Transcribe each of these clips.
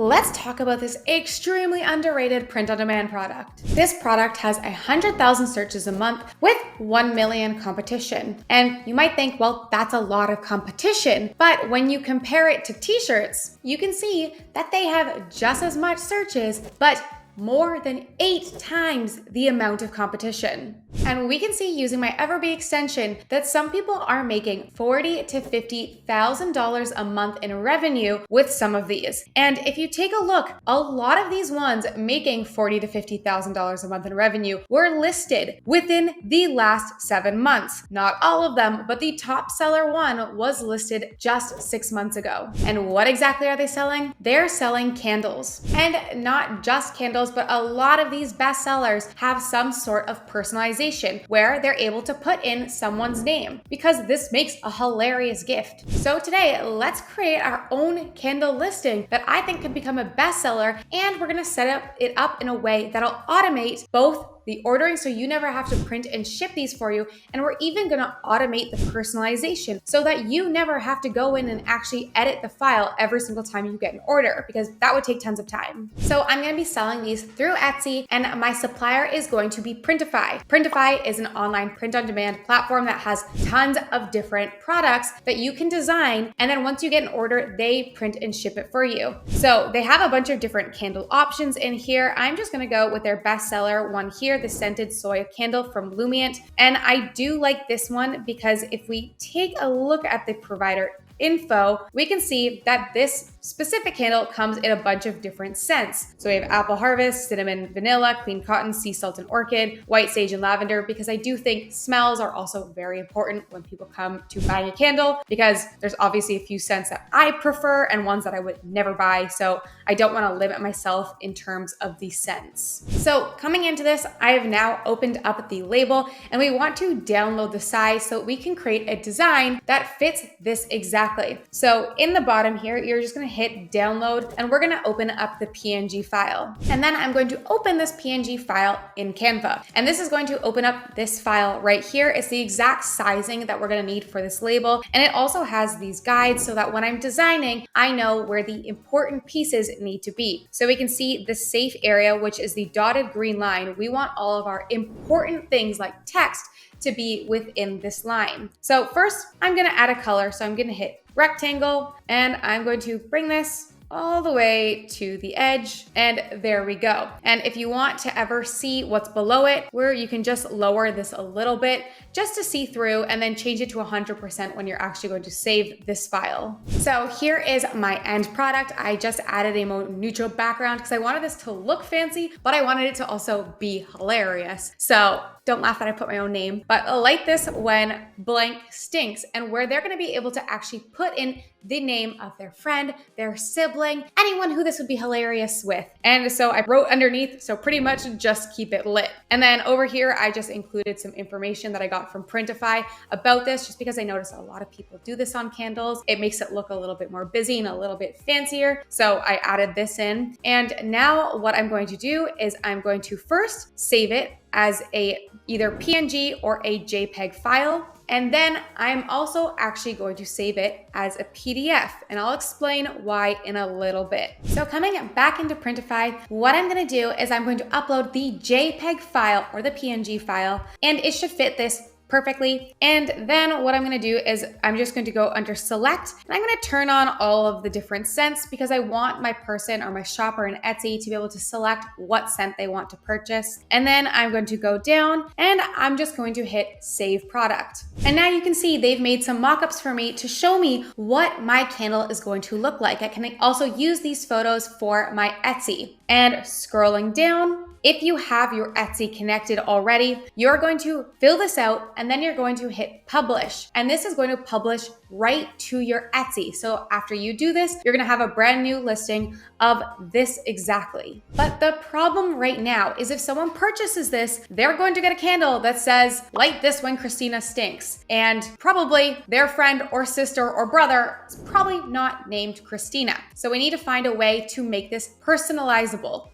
Let's talk about this extremely underrated print-on-demand product. This product has 100,000 searches a month with 1 million competition. And you might think, well, that's a lot of competition. But when you compare it to t-shirts, you can see that they have just as much searches, but more than 8 times the amount of competition. And we can see using my Everbee extension that some people are making $40,000 to $50,000 a month in revenue with some of these. And if you take a look, a lot of these ones making $40,000 to $50,000 a month in revenue were listed within the last 7 months. Not all of them, but the top seller one was listed just 6 months ago. And what exactly are they selling? They're selling candles. And not just candles, but a lot of these bestsellers have some sort of personalization where they're able to put in someone's name because this makes a hilarious gift. So today, let's create our own candle listing that I think could become a bestseller, and we're gonna set it up in a way that'll automate both the ordering so you never have to print and ship these for you. And we're even gonna automate the personalization so that you never have to go in and actually edit the file every single time you get an order, because that would take tons of time. So I'm gonna be selling these through Etsy, and my supplier is going to be Printify. Printify is an online print-on-demand platform that has tons of different products that you can design, and then once you get an order, they print and ship it for you. So they have a bunch of different candle options in here. I'm just gonna go with their bestseller one here, the scented soy candle from Lumiant. And I do like this one because if we take a look at the provider info, we can see that this specific candle comes in a bunch of different scents. So we have apple harvest, cinnamon, vanilla, clean cotton, sea salt and orchid, white sage and lavender, because I do think smells are also very important when people come to buying a candle, because there's obviously a few scents that I prefer and ones that I would never buy. So I don't want to limit myself in terms of the scents. So coming into this, I have now opened up the label and we want to download the size so we can create a design that fits this exactly. So in the bottom here, you're just going to hit download and we're going to open up the PNG file. And then I'm going to open this PNG file in Canva. And this is going to open up this file right here. It's the exact sizing that we're going to need for this label. And it also has these guides so that when I'm designing, I know where the important pieces need to be. So we can see the safe area, which is the dotted green line. We want all of our important things like text to be within this line. So first, I'm gonna add a color. So I'm gonna hit rectangle and I'm going to bring this all the way to the edge, and there we go. And if you want to ever see what's below it, where you can just lower this a little bit just to see through, and then change it to 100% when you're actually going to save this file. So here is my end product. I just added a more neutral background because I wanted this to look fancy, but I wanted it to also be hilarious. So don't laugh that I put my own name, but like this when blank stinks, and where they're gonna be able to actually put in the name of their friend, their sibling, anyone who this would be hilarious with. And so I wrote underneath, so pretty much just keep it lit. And then over here, I just included some information that I got from Printify about this, just because I noticed a lot of people do this on candles. It makes it look a little bit more busy and a little bit fancier. So I added this in. And now what I'm going to do is I'm going to first save it as a either PNG or a JPEG file. And then I'm also actually going to save it as a PDF, and I'll explain why in a little bit. So coming back into Printify, what I'm gonna do is I'm going to upload the JPEG file or the PNG file, and it should fit this perfectly. And then what I'm gonna do is I'm just going to go under select, and I'm gonna turn on all of the different scents because I want my person or my shopper in Etsy to be able to select what scent they want to purchase. And then I'm going to go down and I'm just going to hit save product. And now you can see they've made some mock-ups for me to show me what my candle is going to look like. I can also use these photos for my Etsy. And scrolling down, if you have your Etsy connected already, you're going to fill this out and then you're going to hit publish. And this is going to publish right to your Etsy. So after you do this, you're going to have a brand new listing of this exactly. But the problem right now is if someone purchases this, they're going to get a candle that says, light this when Christina stinks. And probably their friend or sister or brother is probably not named Christina. So we need to find a way to make this personalizable.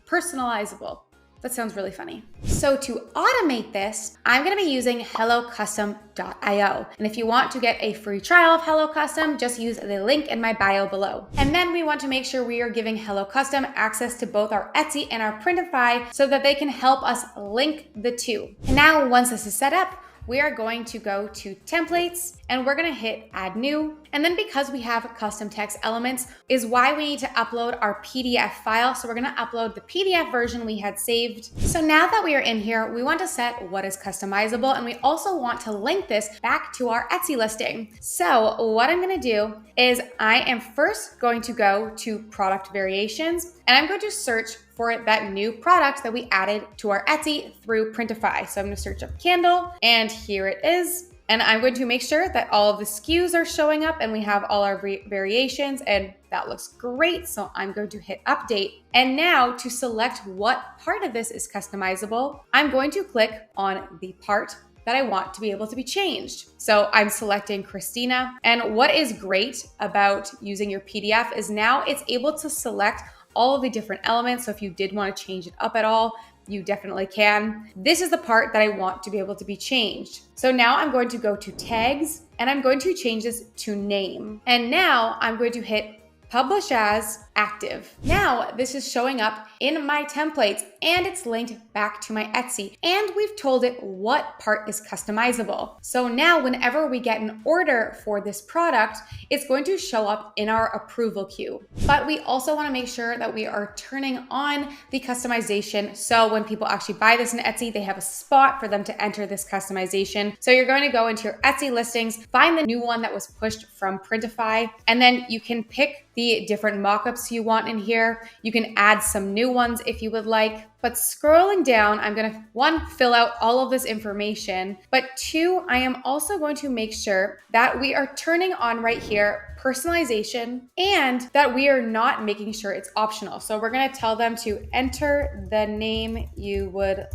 That sounds really funny. So to automate this, I'm gonna be using hellocustom.io. And if you want to get a free trial of Hello Custom, just use the link in my bio below. And then we want to make sure we are giving Hello Custom access to both our Etsy and our Printify so that they can help us link the two. And now once this is set up, we are going to go to templates and we're gonna hit add new. And then because we have custom text elements is why we need to upload our PDF file. So we're gonna upload the PDF version we had saved. So now that we are in here, we want to set what is customizable, and we also want to link this back to our Etsy listing. So what I'm gonna do is I am first going to go to product variations, and I'm going to search for that new product that we added to our Etsy through Printify. So I'm gonna search up candle, and here it is. And I'm going to make sure that all of the SKUs are showing up and we have all our variations, and that looks great. So I'm going to hit update. And now to select what part of this is customizable, I'm going to click on the part that I want to be able to be changed. So I'm selecting Christina. And what is great about using your PDF is now it's able to select all of the different elements. So if you did want to change it up at all, you definitely can. This is the part that I want to be able to be changed. So now I'm going to go to tags and I'm going to change this to name. And now I'm going to hit publish as active. Now this is showing up in my templates and it's linked back to my Etsy, and we've told it what part is customizable. So now whenever we get an order for this product, it's going to show up in our approval queue. But we also want to make sure that we are turning on the customization. So when people actually buy this in Etsy, they have a spot for them to enter this customization. So you're going to go into your Etsy listings, find the new one that was pushed from Printify, and then you can pick the different mockups you want in here. You can add some new ones if you would like. But scrolling down, I'm gonna, one, fill out all of this information, but two, I am also going to make sure that we are turning on right here personalization, and that we are not making sure it's optional. So we're gonna tell them to enter the name you would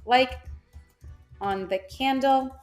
like on the candle,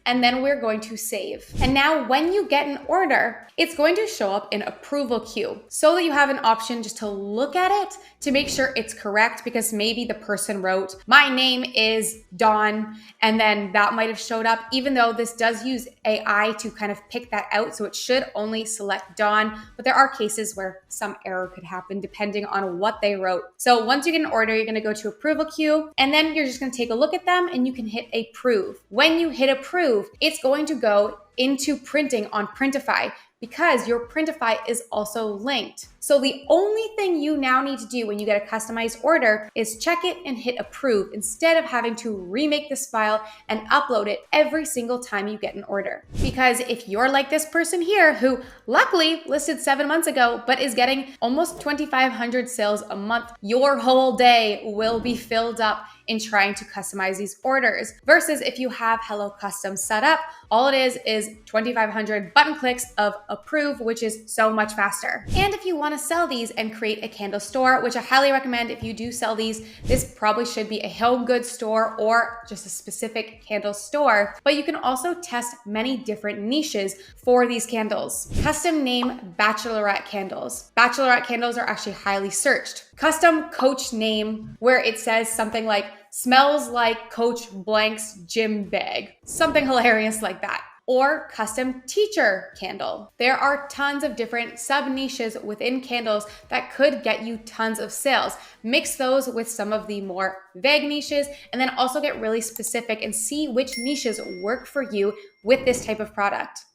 and then we're going to save. And now when you get an order, it's going to show up in approval queue so that you have an option just to look at it to make sure it's correct, because maybe the person wrote, my name is Dawn, and then that might have showed up, even though this does use AI to kind of pick that out. So it should only select Dawn, but there are cases where some error could happen depending on what they wrote. So once you get an order, you're gonna go to approval queue, and then you're just gonna take a look at them and you can hit approve. When you hit approve, it's going to go into printing on Printify, because your Printify is also linked. So the only thing you now need to do when you get a customized order is check it and hit approve, instead of having to remake this file and upload it every single time you get an order. Because if you're like this person here who luckily listed 7 months ago, but is getting almost 2,500 sales a month, your whole day will be filled up in trying to customize these orders. Versus if you have Hello Custom set up, all it is 2,500 button clicks of approve, which is so much faster. And if you want to sell these and create a candle store, which I highly recommend if you do sell these, this probably should be a home goods store or just a specific candle store. But you can also test many different niches for these candles. Custom name bachelorette candles. Bachelorette candles are actually highly searched. Custom coach name, where it says something like smells like Coach Blank's gym bag, something hilarious like that. Or custom teacher candle. There are tons of different sub niches within candles that could get you tons of sales. Mix those with some of the more vague niches, and then also get really specific and see which niches work for you with this type of product.